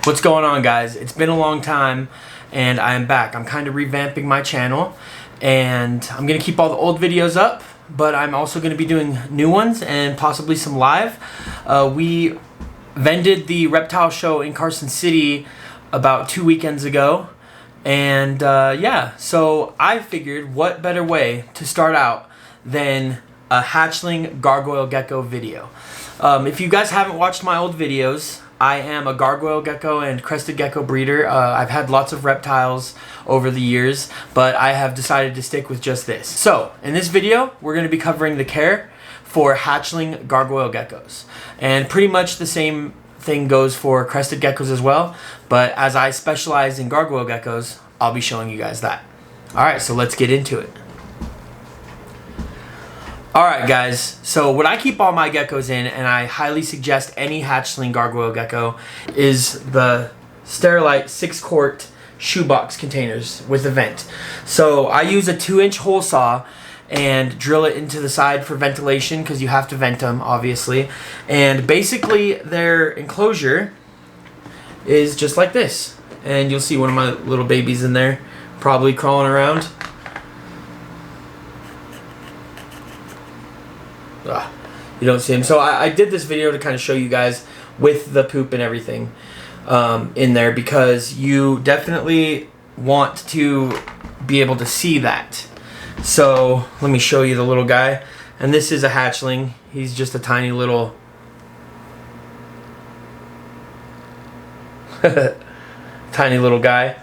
What's going on, guys? It's been a long time and I am back. I'm kind of revamping my channel and I'm gonna keep all the old videos up, but I'm also gonna be doing new ones and possibly some live. We vended the reptile show in Carson City about 2 weekends ago, and yeah, so I figured what better way to start out than a hatchling gargoyle gecko video. If you guys haven't watched my old videos, I am a gargoyle gecko and crested gecko breeder. I've had lots of reptiles over the years, but I have decided to stick with just this. So in this video, we're going to be covering the care for hatchling gargoyle geckos. And pretty much the same thing goes for crested geckos as well, but as I specialize in gargoyle geckos, I'll be showing you guys that. Alright, so let's get into it. Alright guys, so what I keep all my geckos in, and I highly suggest any hatchling gargoyle gecko, is the Sterilite 6-quart shoebox containers with a vent. So I use a 2-inch hole saw and drill it into the side for ventilation, because you have to vent them obviously. And basically their enclosure is just like this. And you'll see one of my little babies in there probably crawling around. You don't see him. So I did this video to kind of show you guys with the poop and everything in there, because you definitely want to be able to see that. So let me show you the little guy. And this is a hatchling. He's just a tiny little tiny little guy.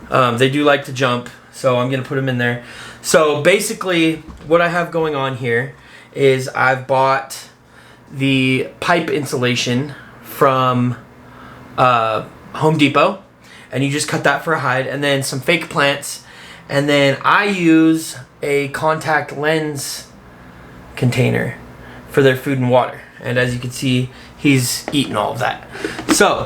They do like to jump, so I'm gonna put him in there. So basically what I have going on here is I've bought the pipe insulation from Home Depot, and you just cut that for a hide, and then some fake plants, and then I use a contact lens container for their food and water. And as you can see, he's eating all of that. So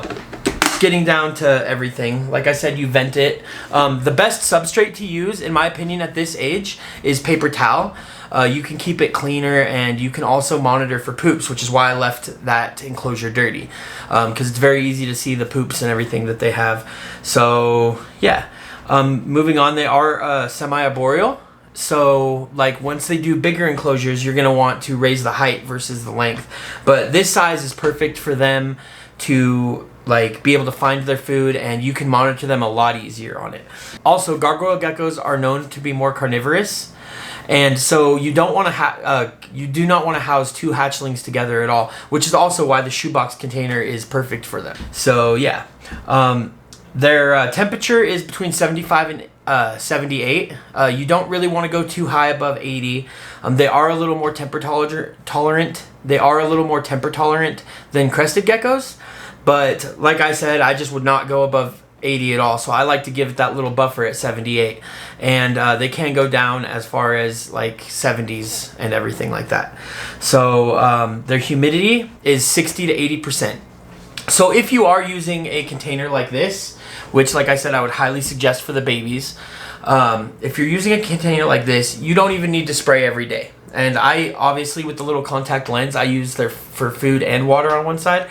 getting down to everything, like I said, you vent it. The best substrate to use, in my opinion, at this age is paper towel. You can keep it cleaner, and you can also monitor for poops, which is why I left that enclosure dirty, because it's very easy to see the poops and everything that they have. So yeah, moving on, they are semi-arboreal. So like once they do bigger enclosures, you're gonna want to raise the height versus the length. But this size is perfect for them to like be able to find their food, and you can monitor them a lot easier on it. Also, gargoyle geckos are known to be more carnivorous, and so you don't want to you do not want to house two hatchlings together at all, which is also why the shoebox container is perfect for them. So yeah, their temperature is between 75 and 78. You don't really want to go too high above 80. They are a little more temper tolerant. They are a little more temper tolerant than crested geckos, but like I said, I just would not go above 80 at all. So I like to give it that little buffer at 78, and they can go down as far as like 70s and everything like that. So their humidity is 60 to 80%. So if you are using a container like this, which like I said I would highly suggest for the babies, if you're using a container like this, you don't even need to spray every day. And I obviously, with the little contact lens, I use their for food and water on one side.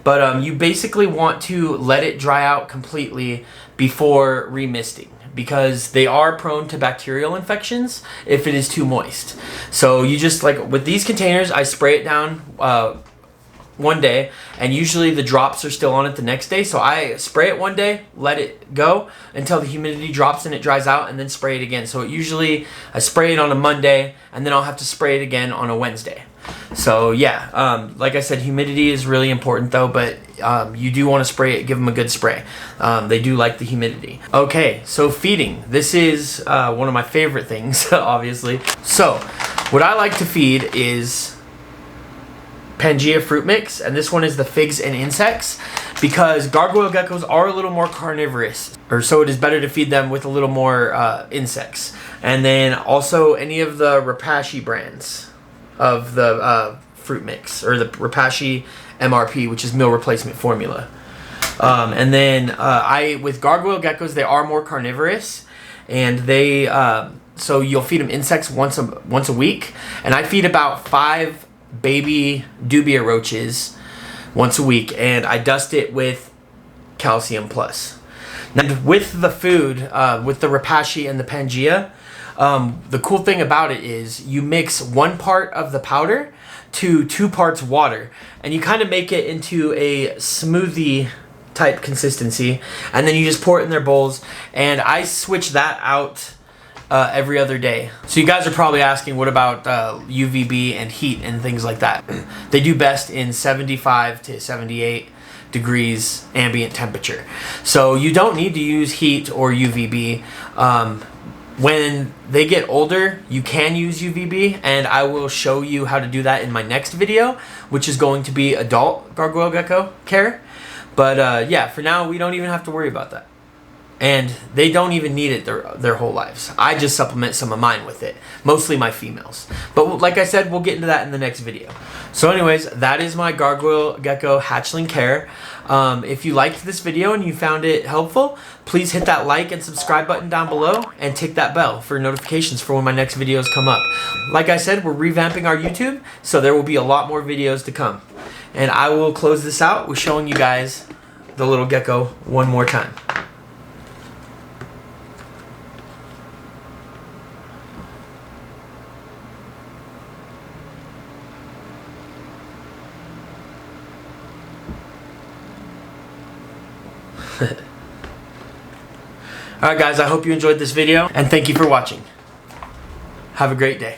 But you basically want to let it dry out completely before remisting, because they are prone to bacterial infections if it is too moist. So you just, like with these containers, I spray it down one day, and usually the drops are still on it the next day. So I spray it one day, let it go until the humidity drops and it dries out, and then spray it again. So usually I spray it on a Monday, and then I'll have to spray it again on a Wednesday. So yeah, like I said, humidity is really important though, but you do want to spray it, give them a good spray. They do like the humidity. Okay, so feeding. This is one of my favorite things, obviously. So what I like to feed is Pangea fruit mix, and this one is the figs and insects, because gargoyle geckos are a little more carnivorous, or so it is better to feed them with a little more insects. And then also any of the Repashy brands of the fruit mix, or the Repashy MRP, which is meal replacement formula. And then with gargoyle geckos, they are more carnivorous, and they so you'll feed them insects once a week, and I feed about 5 baby dubia roaches once a week, and I dust it with calcium plus. Now with the food, with the Repashy and the Pangea, the cool thing about it is you mix 1 part of the powder to 2 parts water, and you kind of make it into a smoothie type consistency, and then you just pour it in their bowls, and I switch that out every other day. So you guys are probably asking, what about UVB and heat and things like that? They do best in 75 to 78 degrees ambient temperature. So you don't need to use heat or UVB. When they get older, you can use UVB, and I will show you how to do that in my next video, which is going to be adult Gargoyle Gecko care. But yeah, for now, we don't even have to worry about that. And they don't even need it their whole lives. I just supplement some of mine with it, mostly my females. But like I said, we'll get into that in the next video. So anyways, that is my Gargoyle Gecko Hatchling Care. If you liked this video and you found it helpful, please hit that like and subscribe button down below and tick that bell for notifications for when my next videos come up. Like I said, we're revamping our YouTube, so there will be a lot more videos to come. And I will close this out with showing you guys the little gecko one more time. Alright guys, I hope you enjoyed this video, and thank you for watching. Have a great day.